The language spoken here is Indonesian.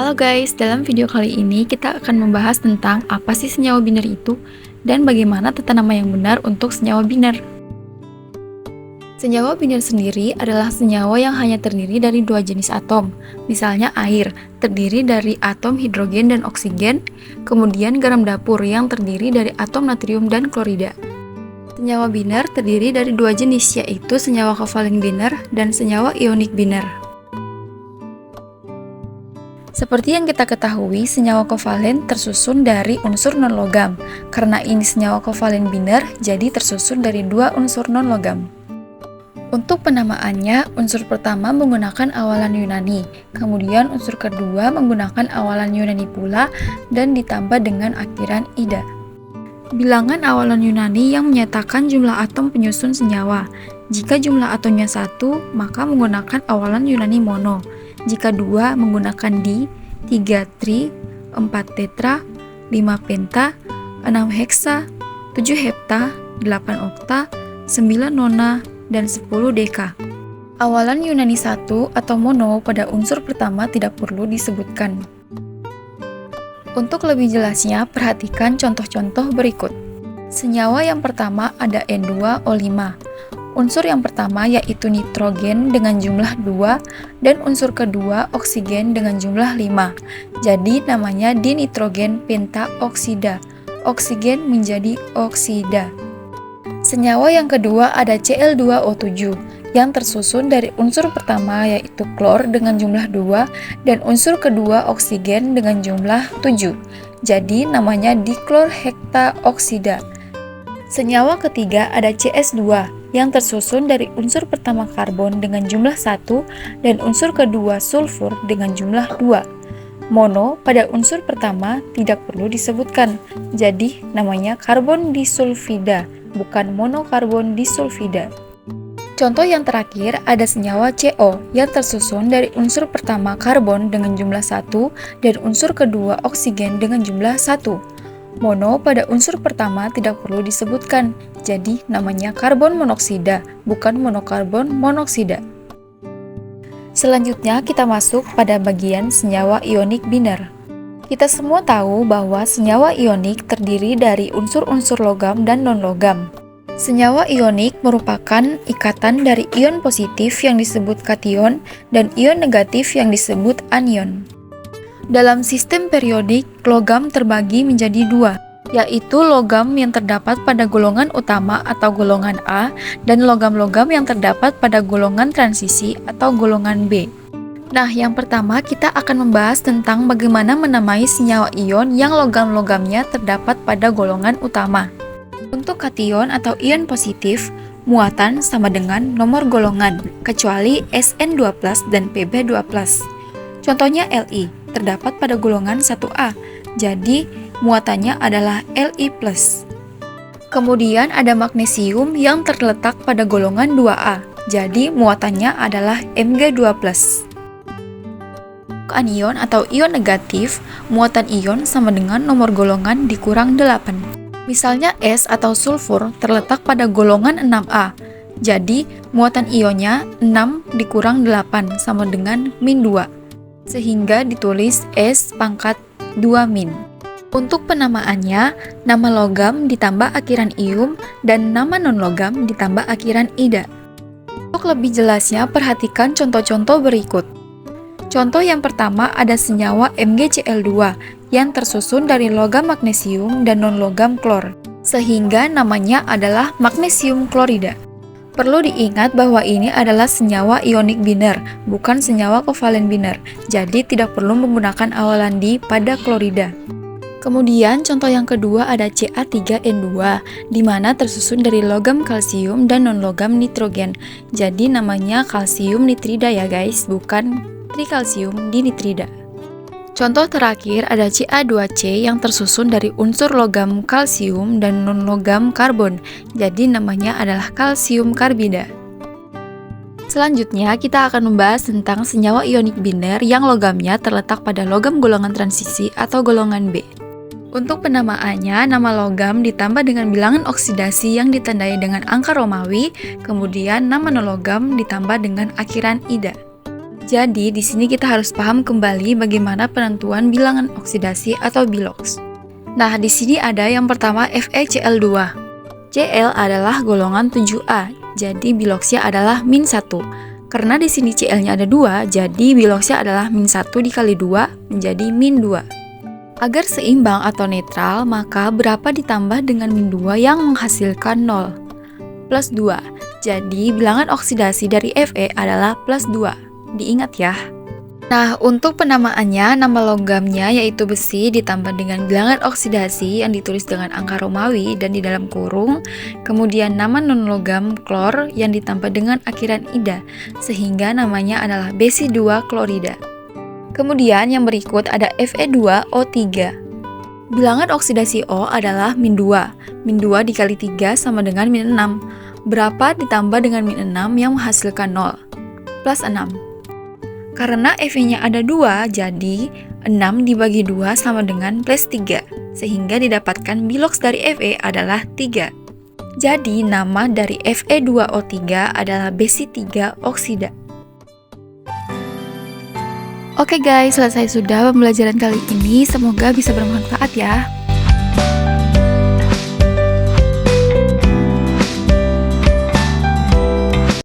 Halo guys, dalam video kali ini kita akan membahas tentang apa sih senyawa biner itu dan bagaimana tata nama yang benar untuk senyawa biner. Senyawa biner sendiri adalah senyawa yang hanya terdiri dari dua jenis atom, misalnya air, terdiri dari atom hidrogen dan oksigen, kemudian garam dapur yang terdiri dari atom natrium dan klorida. Senyawa biner terdiri dari dua jenis, yaitu senyawa kovalen biner dan senyawa ionik biner. Seperti yang kita ketahui, senyawa kovalen tersusun dari unsur non-logam. Karena ini senyawa kovalen biner, jadi tersusun dari dua unsur non-logam. Untuk penamaannya, unsur pertama menggunakan awalan Yunani, kemudian unsur kedua menggunakan awalan Yunani pula dan ditambah dengan akhiran ida. Bilangan awalan Yunani yang menyatakan jumlah atom penyusun senyawa. Jika jumlah atomnya 1, maka menggunakan awalan Yunani mono. Jika 2, menggunakan di, 3 tri, 4 tetra, 5 penta, 6 heksa, 7 hepta, 8 okta, 9 nona, dan 10 deka. Awalan Yunani 1 atau mono pada unsur pertama tidak perlu disebutkan. Untuk lebih jelasnya, perhatikan contoh-contoh berikut. Senyawa yang pertama ada N2O5. Unsur yang pertama yaitu nitrogen dengan jumlah 2 dan unsur kedua oksigen dengan jumlah 5. Jadi namanya dinitrogen pentaoksida. Oksigen menjadi oksida. Senyawa yang kedua ada Cl2O7 yang tersusun dari unsur pertama yaitu klor dengan jumlah 2 dan unsur kedua oksigen dengan jumlah 7. Jadi namanya diklorhektaoksida. Senyawa ketiga ada CS2 yang tersusun dari unsur pertama karbon dengan jumlah 1 dan unsur kedua sulfur dengan jumlah 2. Mono pada unsur pertama tidak perlu disebutkan, jadi namanya karbon disulfida, bukan monokarbon disulfida. Contoh yang terakhir ada senyawa CO yang tersusun dari unsur pertama karbon dengan jumlah 1 dan unsur kedua oksigen dengan jumlah 1. Mono pada unsur pertama tidak perlu disebutkan, jadi namanya karbon monoksida, bukan monokarbon monoksida. Selanjutnya kita masuk pada bagian senyawa ionik biner. Kita semua tahu bahwa senyawa ionik terdiri dari unsur-unsur logam dan non-logam. Senyawa ionik merupakan ikatan dari ion positif yang disebut kation dan ion negatif yang disebut anion. Dalam sistem periodik, logam terbagi menjadi dua, yaitu logam yang terdapat pada golongan utama atau golongan A dan logam-logam yang terdapat pada golongan transisi atau golongan B. Nah, yang pertama kita akan membahas tentang bagaimana menamai senyawa ion yang logam-logamnya terdapat pada golongan utama. Untuk kation atau ion positif, muatan sama dengan nomor golongan, kecuali Sn2+ dan Pb2+. Contohnya Li terdapat pada golongan 1A, jadi muatannya adalah Li+. Kemudian ada magnesium yang terletak pada golongan 2A, jadi muatannya adalah Mg2+. Anion atau ion negatif, muatan ion sama dengan nomor golongan dikurang 8. Misalnya S atau sulfur terletak pada golongan 6A, jadi muatan ionnya 6 dikurang 8 sama dengan -2. Sehingga ditulis S pangkat 2-. Untuk penamaannya, nama logam ditambah akhiran ium dan nama non-logam ditambah akhiran ida. Untuk lebih jelasnya, perhatikan contoh-contoh berikut. Contoh yang pertama ada senyawa MgCl2 yang tersusun dari logam magnesium dan non-logam klor, sehingga namanya adalah magnesium klorida. Perlu diingat bahwa ini adalah senyawa ionik biner, bukan senyawa kovalen biner, jadi tidak perlu menggunakan awalan di pada klorida. Kemudian contoh yang kedua ada Ca3N2, di mana tersusun dari logam kalsium dan non-logam nitrogen, jadi namanya kalsium nitrida ya guys, bukan trikalsium dinitrida. Contoh terakhir ada Ca2C yang tersusun dari unsur logam kalsium dan non-logam karbon, jadi namanya adalah kalsium karbida. Selanjutnya kita akan membahas tentang senyawa ionik biner yang logamnya terletak pada logam golongan transisi atau golongan B. Untuk penamaannya, nama logam ditambah dengan bilangan oksidasi yang ditandai dengan angka Romawi, kemudian nama non-logam ditambah dengan akhiran ida. Jadi, di sini kita harus paham kembali bagaimana penentuan bilangan oksidasi atau biloks. Nah, di sini ada yang pertama FeCl2. Cl adalah golongan 7A, jadi biloksnya adalah -1. Karena di sini Cl-nya ada 2, jadi biloksnya adalah -1 dikali 2 menjadi -2. Agar seimbang atau netral, maka berapa ditambah dengan -2 yang menghasilkan 0? Plus 2. Jadi, bilangan oksidasi dari Fe adalah plus 2. Diingat ya. Nah, untuk penamaannya, nama logamnya yaitu besi ditambah dengan bilangan oksidasi yang ditulis dengan angka Romawi dan di dalam kurung, kemudian nama non-logam klor yang ditambah dengan akhiran ida, sehingga namanya adalah Besi2 klorida. Kemudian yang berikut ada Fe2O3. Bilangan oksidasi O adalah -2. -2 dikali 3 sama dengan -6. Berapa ditambah dengan -6 yang menghasilkan 0? Plus 6. Karena Fe-nya ada 2, jadi 6 dibagi 2 sama dengan plus 3, sehingga didapatkan biloks dari Fe adalah 3. Jadi, nama dari Fe2O3 adalah Besi3 oksida. Oke guys, selesai sudah pembelajaran kali ini. Semoga bisa bermanfaat ya.